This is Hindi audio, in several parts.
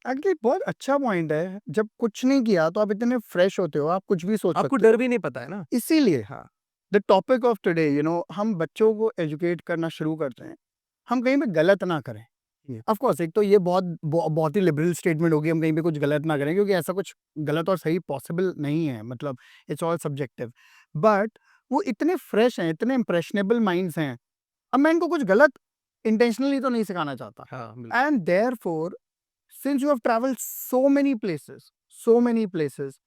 एक्चुअली बहुत अच्छा पॉइंट है। जब कुछ नहीं किया तो आप इतने फ्रेश होते हो, आप कुछ भी सोच आपको सकते डर हो। भी नहीं पता है ना। इसीलिए हाँ द टॉपिक ऑफ टुडे, हम बच्चों को एजुकेट करना शुरू करते हैं, हम कहीं पे गलत ना करें। ये ऑफ कोर्स एक तो ये बहुत ही लिबरल स्टेटमेंट होगी, हम कहीं पे कुछ गलत ना करें, क्योंकि ऐसा कुछ गलत और सही पॉसिबल नहीं है, मतलब इट्स ऑल सब्जेक्टिव। बट वो इतने फ्रेश हैं, इतने इम्प्रेशनेबल माइंड्स हैं, अब मैं इनको कुछ गलत इंटेंशनली तो नहीं सिखाना चाहता। हाँ बिल्कुल। And therefore, since you have travelled so many places,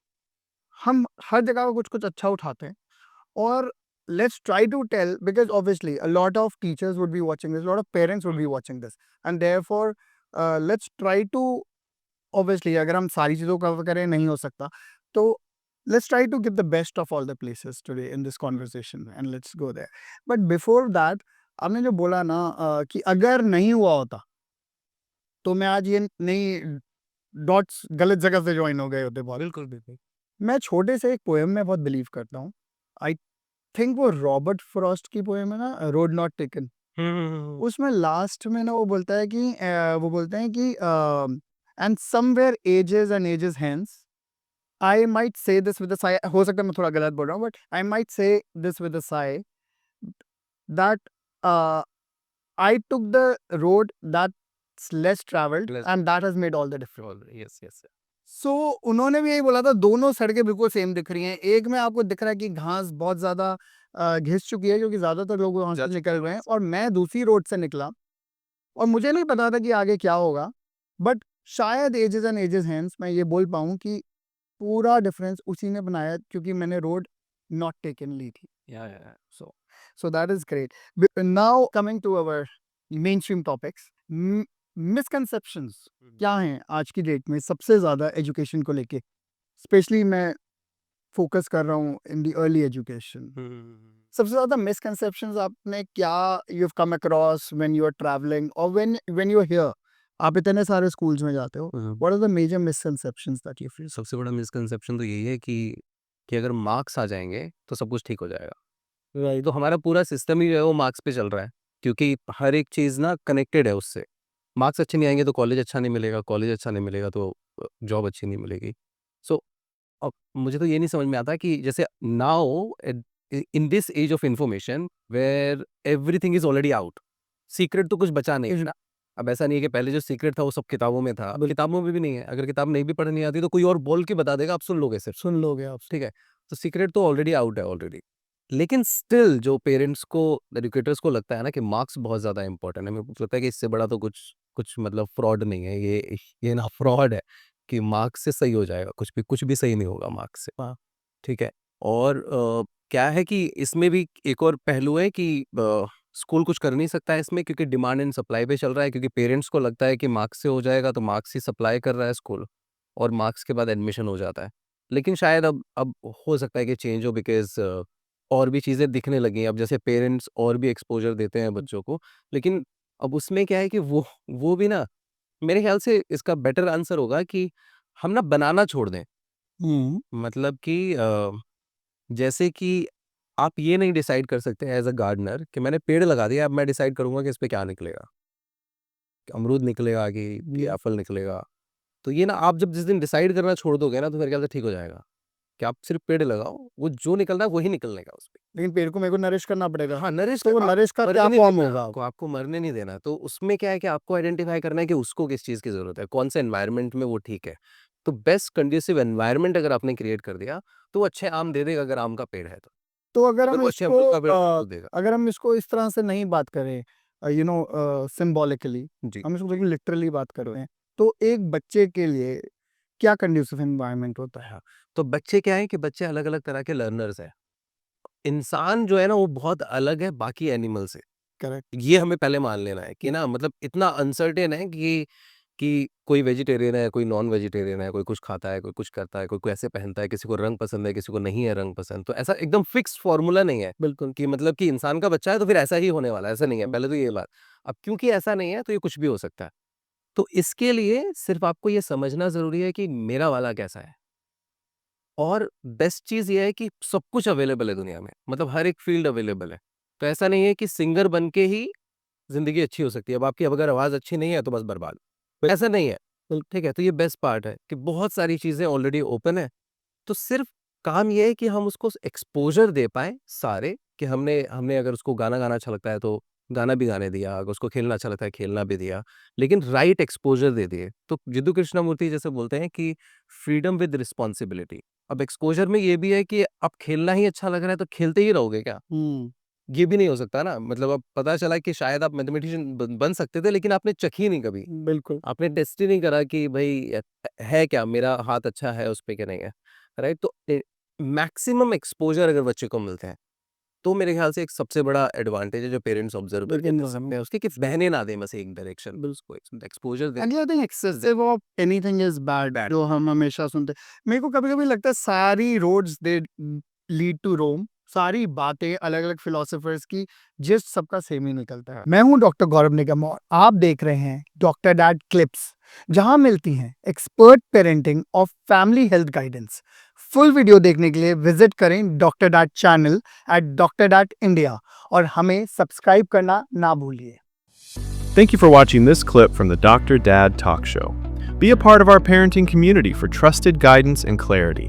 हम हर जगह का कुछ कुछ अच्छा उठाते हैं। और let's try to tell, because obviously a lot of teachers would be watching this, a lot of parents would be watching this, and therefore let's try to, obviously अगर हम सारी चीज़ों को cover करें नहीं हो सकता, तो let's try to give the best of all the places today in this conversation and let's go there. But before that, आपने जो बोला ना कि अगर नहीं हुआ होता तो मैं आज ये नहीं, डॉट्स गलत जगह से ज्वाइन हो गए होते बहुत। बिल्कुल बिल्कुल। मैं छोटे से एक पोएम में बहुत बिलीव करता हूँ। आई थिंक वो रॉबर्ट फ्रॉस्ट की पोएम है ना, रोड नॉट टेकन। उसमें लास्ट में ना वो बोलता है कि वो बोलते हैं कि end somewhere ages and ages hence, I might say this with a sigh, हो सकता है मैं थोड़ा गलत बोल रहा हूँ, but I might say this with a sigh that I took the road that's less travelled Let's and that has made all the difference. all yes yes. So उन्होंने भी यही बोला था, दोनों सड़कें बिल्कुल सेम दिख रही हैं। एक में आपको दिख रहा है कि घास बहुत ज़्यादा घिस चुकी है, क्योंकि ज़्यादातर लोग वहाँ से निकल गए हैं, और मैं दूसरी रोड से निकला और मुझे नहीं पता था कि आगे क्या होगा। बट शायद एजेस एंड एजेस हेंस मैं ये बोल पाऊँ कि पूरा डिफरेंस उसी ने बनाया, क्योंकि मैंने रोड नॉट टेकन ली थी। Yeah. So so that is great. Now coming to our mainstream topics, misconceptions क्या हैं आज की डेट में सबसे ज़्यादा एजुकेशन को लेके? स्पेशली मैं फोकस कर रहा हूँ इन द अर्ली एजुकेशन। सबसे ज़्यादा मिसकंसेप्शंस आपने क्या you have come across when you are travelling और व्हेन यू आर हियर? आप इतने सारे स्कूल्स में जाते हो, what are the major misconceptions that you feel? सबसे बड़ा मिसकंसेप्शन तो यही है कि अगर मार्क्स आ जाएंगे तो सब कुछ ठीक हो जाएगा। राइट। तो हमारा पूरा सिस्टम ही जो है वो मार्क्स पे चल रहा है, क्योंकि हर एक चीज़ ना कनेक्टेड है उससे। मार्क्स अच्छे नहीं आएंगे तो कॉलेज अच्छा नहीं मिलेगा, कॉलेज अच्छा नहीं मिलेगा तो जॉब अच्छी नहीं मिलेगी। सो अब मुझे तो ये नहीं समझ में आता कि जैसे now in this age of information where everything is already out, secret तो कुछ बचा नहीं है ना। अब ऐसा नहीं है कि पहले जो सीक्रेट था वो सब किताबों में था, अब किताबों में भी नहीं है। अगर किताब नहीं भी पढ़नी आती तो कोई और बोल के बता देगा, आप सुन लोगे सिर्फ। सुन लोगे आप। ठीक है, तो सीक्रेट तो ऑलरेडी आउट है ऑलरेडी। लेकिन स्टिल जो पेरेंट्स को, एजुकेटर्स को लगता है ना कि मार्क्स बहुत ज़्यादा इंपॉर्टेंट है, मेरे को लगता है कि इससे बड़ा तो कुछ कुछ मतलब फ्रॉड नहीं है ये ना फ्रॉड है कि मार्क्स से सही हो जाएगा, कुछ भी सही नहीं होगा मार्क्स से। हाँ। ठीक है। और क्या है कि इसमें भी एक और पहलू है कि स्कूल कुछ कर नहीं सकता है इसमें, क्योंकि डिमांड एंड सप्लाई पे चल रहा है, क्योंकि पेरेंट्स को लगता है कि मार्क्स से हो जाएगा तो मार्क्स ही सप्लाई कर रहा है स्कूल, और मार्क्स के बाद एडमिशन हो जाता है। लेकिन शायद अब हो सकता है कि चेंज हो, बिकॉज़ और भी चीज़ें दिखने लगी हैं। अब जैसे पेरेंट्स और भी एक्सपोज़र देते हैं बच्चों को, लेकिन अब उसमें क्या है कि वो भी ना, मेरे ख़्याल से इसका बेटर आंसर होगा कि हम ना बनाना छोड़ दें। हम्म। मतलब कि जैसे कि आप ये नहीं डिसाइड कर सकते एज़ अ गार्डनर कि मैंने पेड़ लगा दिया, अब मैं डिसाइड करूँगा कि इस पे क्या निकलेगा। अमरूद निकलेगा कि ये एप्पल निकलेगा। तो ये ना, आप जब जिस दिन डिसाइड करना छोड़ दोगे ना, तो मेरे ख़्याल से ठीक हो जाएगा। कि आप सिर्फ़ पेड़ लगाओ, वो जो निकलना है वही निकलने का उसपे। लेकिन पेड़ को मेरे को नरिश करना पड़ेगा, हाँ, नरिश तो वो आप नरिश का मरने क्या नहीं फॉर्म देना होगा? आपको मरने नहीं देना। तो उसमें क्या है कि आपको आइडेंटिफ़ाई करना है कि उसको किस चीज़ की ज़रूरत है, कौन से एनवायरनमेंट में वो ठीक है। तो बेस्ट कंड्यूसिव एनवायरनमेंट अगर आपने क्रिएट कर दिया, तो वो अच्छे आम दे देगा अगर आम का पेड़ है तो। तो अगर अगर हम वो अच्छे इसको अमरूद का पेड़ है तो देगा। अगर हम इसको इस तरह से नहीं बात करें, सिंबॉलिकली, जी। हम इसको लेकिन लिटरली बात कर रहे हैं, तो एक बच्चे के लिए क्या कंड्यूसिव एनवायरनमेंट होता है? हाँ, तो बच्चे क्या है कि बच्चे अलग-अलग तरह के लर्नर्स हैं। इंसान जो है ना वो बहुत अलग है बाकी एनिमल से। करेक्ट। ये हमें पहले मान लेना है कि ना, मतलब इतना अनसर्टेन है कि कोई वेजिटेरियन है, कोई नॉन वेजिटेरियन है, कोई कुछ खाता है, कोई कुछ करता है, कोई ऐसे पहनता है, किसी को रंग पसंद है, किसी को नहीं है रंग पसंद। तो ऐसा एकदम फिक्स्ड फ़ॉर्मूला नहीं है बिल्कुल। कि मतलब कि इंसान का बच्चा है तो फिर ऐसा ही होने वाला है, ऐसा नहीं है। पहले तो ये बात। अब क्योंकि ऐसा नहीं है तो ये कुछ भी हो सकता है। तो इसके लिए सिर्फ़ आपको ये समझना ज़रूरी है कि मेरा वाला कैसा है। और बेस्ट चीज़ ये है कि सब कुछ अवेलेबल है दुनिया में, मतलब हर एक फ़ील्ड अवेलेबल है। तो ऐसा नहीं है कि सिंगर बन के ही ज़िंदगी अच्छी हो सकती है। अब आपकी अगर आवाज़ अच्छी नहीं है तो बस बर्बाद। ऐसा नहीं है। ठीक है, तो ये बेस्ट पार्ट है कि बहुत सारी चीज़ें ऑलरेडी ओपन है, तो सिर्फ़ काम ये है कि हम उसको एक्सपोज़र दे पाएँ सारे, कि हमने हमने अगर उसको गाना गाना अच्छा लगता है तो गाना भी गाने दिया, अगर उसको खेलना अच्छा लगता है खेलना भी दिया, लेकिन राइट एक्सपोज़र दे दिए। तो जिद्दू कृष्णमूर्ति जैसे बोलते हैं कि फ्रीडम विद रिस्पॉन्सिबिलिटी। अब एक्सपोज़र में ये भी है कि अब खेलना ही अच्छा लग रहा है तो खेलते ही रहोगे क्या? ये भी नहीं हो सकता ना, मतलब अब पता चला कि शायद आप मैथमेटिशियन बन सकते थे, लेकिन आपने चखी नहीं कभी। बिल्कुल। आपने टेस्ट ही नहीं करा कि भई है क्या, मेरा हाथ अच्छा है उस पे कि नहीं है, राइट? तो मैक्सिमम एक्सपोज़र अगर बच्चे को मिलते हैं, तो मेरे ख्याल से एक सबसे बड़ा एडवांटेज है जो पेरेंट्स ऑब्ज़र्व करके सकते हैं उसके, कि बहने ना दें बस एक डायरेक्शन में उसको, एक्सपोज़र दें। And I think excessive of anything is bad, जो हम हमेशा सुनते मेरे को कभी कभी लगता है सारी रोड्स दे लीड टू रोम, सारी बातें अलग अलग फिलोसोफर्स की जिस्ट सबका सेम ही निकलता है। मैं हूं डॉक्टर गौरव निगम और आप देख रहे हैं डॉक्टर डैड क्लिप्स, जहां मिलती हैं एक्सपर्ट पेरेंटिंग और family health guidance. Full video देखने के लिए विजिट करें doctor dad channel doctor dad India और हमें सब्सक्राइब करना ना भूलिए। Thank you for watching this clip from the Dr. Dad Talk Show. Be a part of our parenting community for trusted guidance and clarity.